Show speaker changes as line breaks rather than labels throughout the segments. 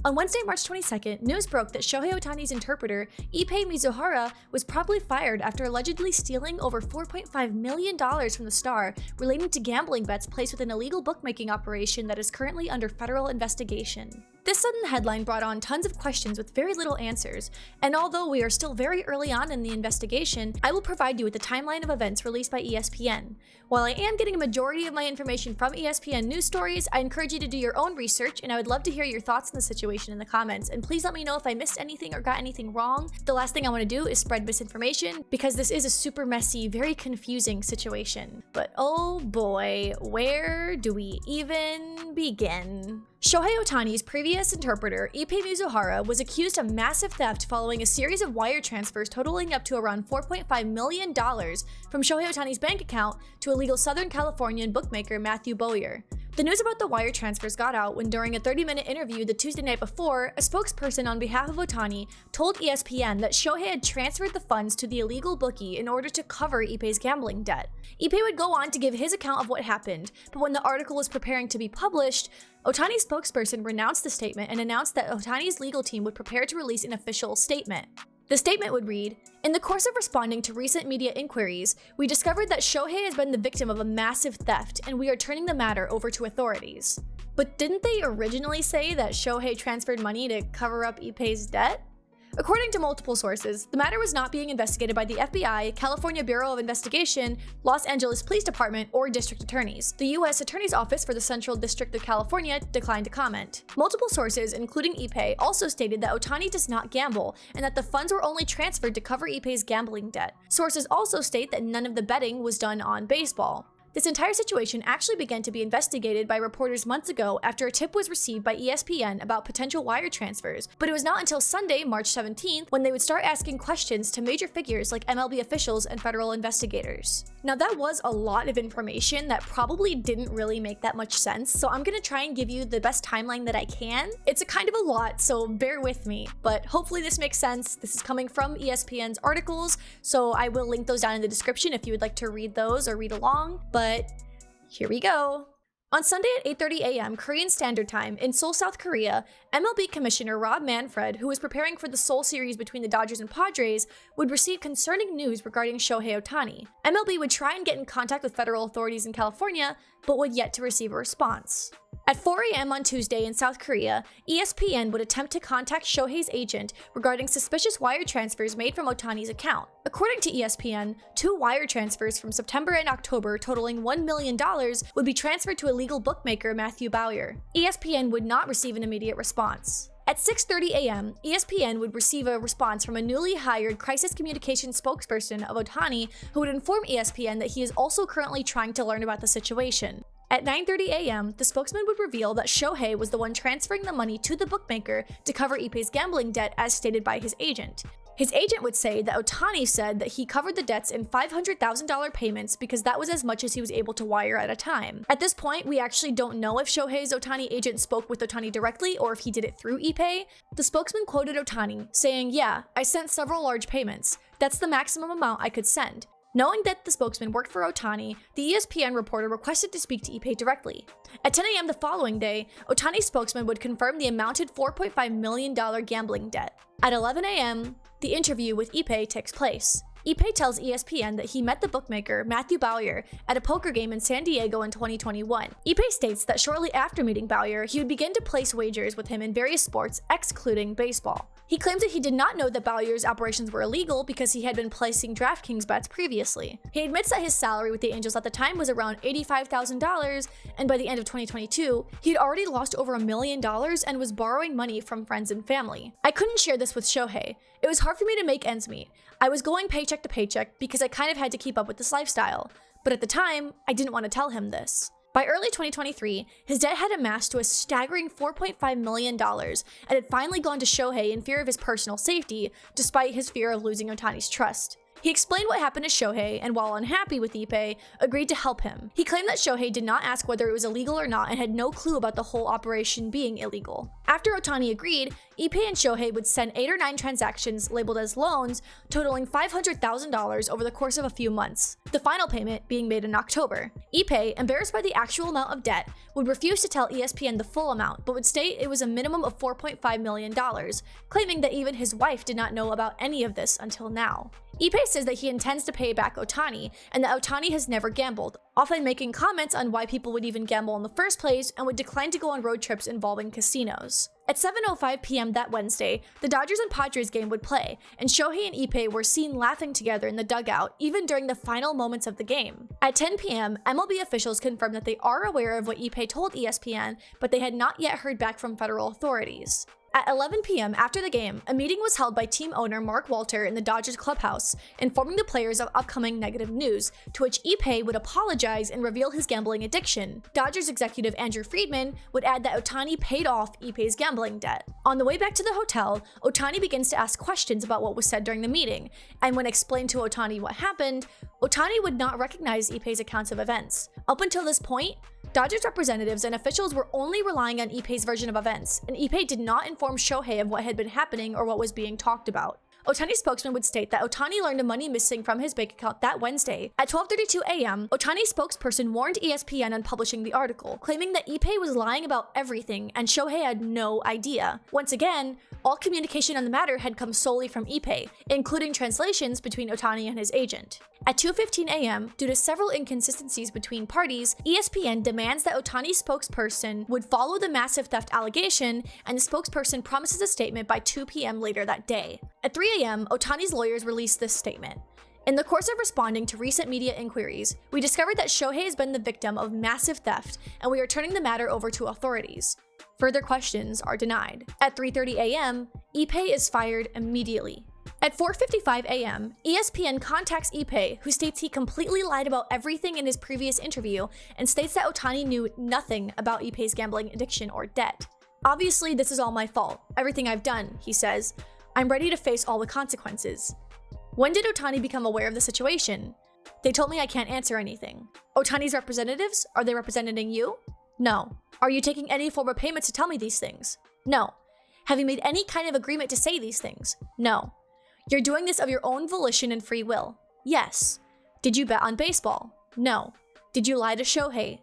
On Wednesday, March 22nd, news broke that Shohei Ohtani's interpreter, Ippei Mizuhara, was promptly fired after allegedly stealing over $4.5 million from the star relating to gambling bets placed with an illegal bookmaking operation that is currently under federal investigation. This sudden headline brought on tons of questions with very little answers, and although we are still very early on in the investigation, I will provide you with the timeline of events released by ESPN. While I am getting a majority of my information from ESPN news stories, I encourage you to do your own research, and I would love to hear your thoughts on the situation in the comments, and please let me know if I missed anything or got anything wrong. The last thing I want to do is spread misinformation, because this is a super messy, very confusing situation. But oh boy, where do we even begin? Shohei Ohtani's previous interpreter, Ippei Mizuhara, was accused of massive theft following a series of wire transfers totaling up to around $4.5 million from Shohei Ohtani's bank account to illegal Southern Californian bookmaker Matthew Bowyer. The news about the wire transfers got out when, during a 30-minute interview the Tuesday night before, a spokesperson on behalf of Ohtani told ESPN that Shohei had transferred the funds to the illegal bookie in order to cover Ippei's gambling debt. Ippei would go on to give his account of what happened, but when the article was preparing to be published, Ohtani's spokesperson renounced the statement and announced that Ohtani's legal team would prepare to release an official statement. The statement would read, "In the course of responding to recent media inquiries, we discovered that Shohei has been the victim of a massive theft, and we are turning the matter over to authorities." But didn't they originally say that Shohei transferred money to cover up Ippei's debt? According to multiple sources, the matter was not being investigated by the FBI, California Bureau of Investigation, Los Angeles Police Department, or district attorneys. The U.S. Attorney's Office for the Central District of California declined to comment. Multiple sources, including Ippei, also stated that Ohtani does not gamble and that the funds were only transferred to cover Ippei's gambling debt. Sources also state that none of the betting was done on baseball. This entire situation actually began to be investigated by reporters months ago after a tip was received by ESPN about potential wire transfers, but it was not until Sunday, March 17th, when they would start asking questions to major figures like MLB officials and federal investigators. Now that was a lot of information that probably didn't really make that much sense, so I'm gonna try and give you the best timeline that I can. It's a kind of a lot, so bear with me, but hopefully this makes sense. This is coming from ESPN's articles, so I will link those down in the description if you would like to read those or read along. But here we go. On Sunday at 8:30 a.m. Korean Standard Time in Seoul, South Korea, MLB Commissioner Rob Manfred, who was preparing for the Seoul series between the Dodgers and Padres, would receive concerning news regarding Shohei Ohtani. MLB would try and get in contact with federal authorities in California, but would yet to receive a response. At 4 a.m. on Tuesday in South Korea, ESPN would attempt to contact Shohei's agent regarding suspicious wire transfers made from Ohtani's account. According to ESPN, 2 wire transfers from September and October totaling $1 million would be transferred to illegal bookmaker Matthew Bowyer. ESPN would not receive an immediate response. At 6:30 a.m., ESPN would receive a response from a newly hired crisis communications spokesperson of Ohtani who would inform ESPN that he is also currently trying to learn about the situation. At 9:30 a.m., the spokesman would reveal that Shohei was the one transferring the money to the bookmaker to cover Ippei's gambling debt as stated by his agent. His agent would say that Ohtani said that he covered the debts in $500,000 payments because that was as much as he was able to wire at a time. At this point, we actually don't know if Shohei's Ohtani agent spoke with Ohtani directly or if he did it through Ippei. The spokesman quoted Ohtani, saying, "Yeah, I sent several large payments. That's the maximum amount I could send." Knowing that the spokesman worked for Ohtani, the ESPN reporter requested to speak to Ippei directly. At 10 a.m. the following day, Ohtani's spokesman would confirm the amounted $4.5 million gambling debt. At 11 a.m., the interview with Ippei takes place. Ippei tells ESPN that he met the bookmaker, Matthew Bowyer, at a poker game in San Diego in 2021. Ippei states that shortly after meeting Bowyer, he would begin to place wagers with him in various sports, excluding baseball. He claims that he did not know that Bowyer's operations were illegal because he had been placing DraftKings bets previously. He admits that his salary with the Angels at the time was around $85,000, and by the end of 2022, he had already lost over $1 million and was borrowing money from friends and family. "I couldn't share this with Shohei. It was hard for me to make ends meet. I was going paycheck to paycheck because I kind of had to keep up with this lifestyle. But at the time, I didn't want to tell him this." By early 2023, his debt had amassed to a staggering $4.5 million and had finally gone to Shohei in fear of his personal safety, despite his fear of losing Ohtani's trust. He explained what happened to Shohei and, while unhappy with Ippei, agreed to help him. He claimed that Shohei did not ask whether it was illegal or not and had no clue about the whole operation being illegal. After Ohtani agreed, Ippei and Shohei would send 8 or 9 transactions labeled as loans, totaling $500,000 over the course of a few months, the final payment being made in October. Ippei, embarrassed by the actual amount of debt, would refuse to tell ESPN the full amount, but would state it was a minimum of $4.5 million, claiming that even his wife did not know about any of this until now. Ippei says that he intends to pay back Ohtani, and that Ohtani has never gambled, often making comments on why people would even gamble in the first place, and would decline to go on road trips involving casinos. At 7:05 p.m. that Wednesday, the Dodgers and Padres game would play, and Shohei and Ippei were seen laughing together in the dugout, even during the final moments of the game. At 10 p.m., MLB officials confirmed that they are aware of what Ippei told ESPN, but they had not yet heard back from federal authorities. At 11 p.m. after the game, a meeting was held by team owner Mark Walter in the Dodgers clubhouse, informing the players of upcoming negative news, to which Ippei would apologize and reveal his gambling addiction. Dodgers executive Andrew Friedman would add that Ohtani paid off Ippei's gambling debt. On the way back to the hotel, Ohtani begins to ask questions about what was said during the meeting, and when explained to Ohtani what happened, Ohtani would not recognize Ippei's accounts of events. Up until this point, Dodgers representatives and officials were only relying on Ippei's version of events, and Ippei did not inform Shohei of what had been happening or what was being talked about. Ohtani's spokesman would state that Ohtani learned of money missing from his bank account that Wednesday. At 12:32 a.m., Ohtani's spokesperson warned ESPN on publishing the article, claiming that Ippei was lying about everything and Shohei had no idea. Once again, all communication on the matter had come solely from Ippei, including translations between Ohtani and his agent. At 2:15 a.m., due to several inconsistencies between parties, ESPN demands that Ohtani's spokesperson would follow the massive theft allegation, and the spokesperson promises a statement by 2 p.m. later that day. At 3 a.m., Ohtani's lawyers released this statement. In the course of responding to recent media inquiries, we discovered that Shohei has been the victim of massive theft, and we are turning the matter over to authorities. Further questions are denied. At 3:30 a.m., Ippei is fired immediately. At 4:55 a.m., ESPN contacts Ippei, who states he completely lied about everything in his previous interview and states that Ohtani knew nothing about Ippei's gambling addiction or debt. Obviously, this is all my fault. Everything I've done, he says. I'm ready to face all the consequences. When did Ohtani become aware of the situation? They told me I can't answer anything. Ohtani's representatives? Are they representing you? No. Are you taking any form of payment to tell me these things? No. Have you made any kind of agreement to say these things? No. You're doing this of your own volition and free will? Yes. Did you bet on baseball? No. Did you lie to Shohei?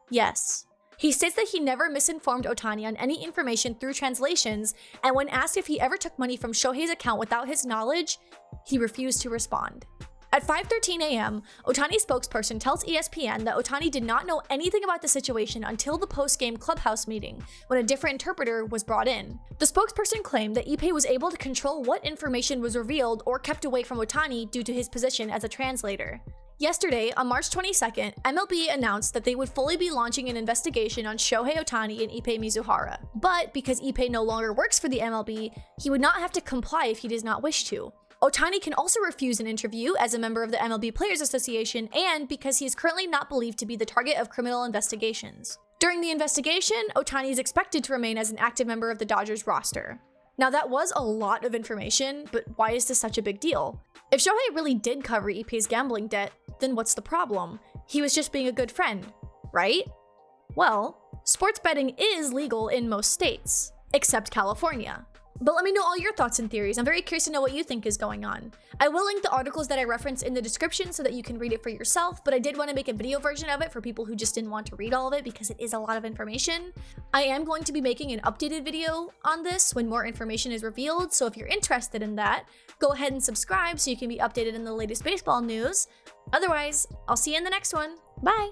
Yes. He states that he never misinformed Ohtani on any information through translations, and when asked if he ever took money from Shohei's account without his knowledge, he refused to respond. At 5:13 a.m., Ohtani's spokesperson tells ESPN that Ohtani did not know anything about the situation until the post-game clubhouse meeting, when a different interpreter was brought in. The spokesperson claimed that Ippei was able to control what information was revealed or kept away from Ohtani due to his position as a translator. Yesterday, on March 22nd, MLB announced that they would fully be launching an investigation on Shohei Ohtani and Ippei Mizuhara. But because Ippei no longer works for the MLB, he would not have to comply if he does not wish to. Ohtani can also refuse an interview as a member of the MLB Players Association, and because he is currently not believed to be the target of criminal investigations. During the investigation, Ohtani is expected to remain as an active member of the Dodgers roster. Now that was a lot of information, but why is this such a big deal? If Shohei really did cover Ippei's gambling debt, then what's the problem? He was just being a good friend, right? Well, sports betting is legal in most states, except California. But let me know all your thoughts and theories. I'm very curious to know what you think is going on. I will link the articles that I referenced in the description so that you can read it for yourself, but I did want to make a video version of it for people who just didn't want to read all of it because it is a lot of information. I am going to be making an updated video on this when more information is revealed, so if you're interested in that, go ahead and subscribe so you can be updated in the latest baseball news. Otherwise, I'll see you in the next one. Bye!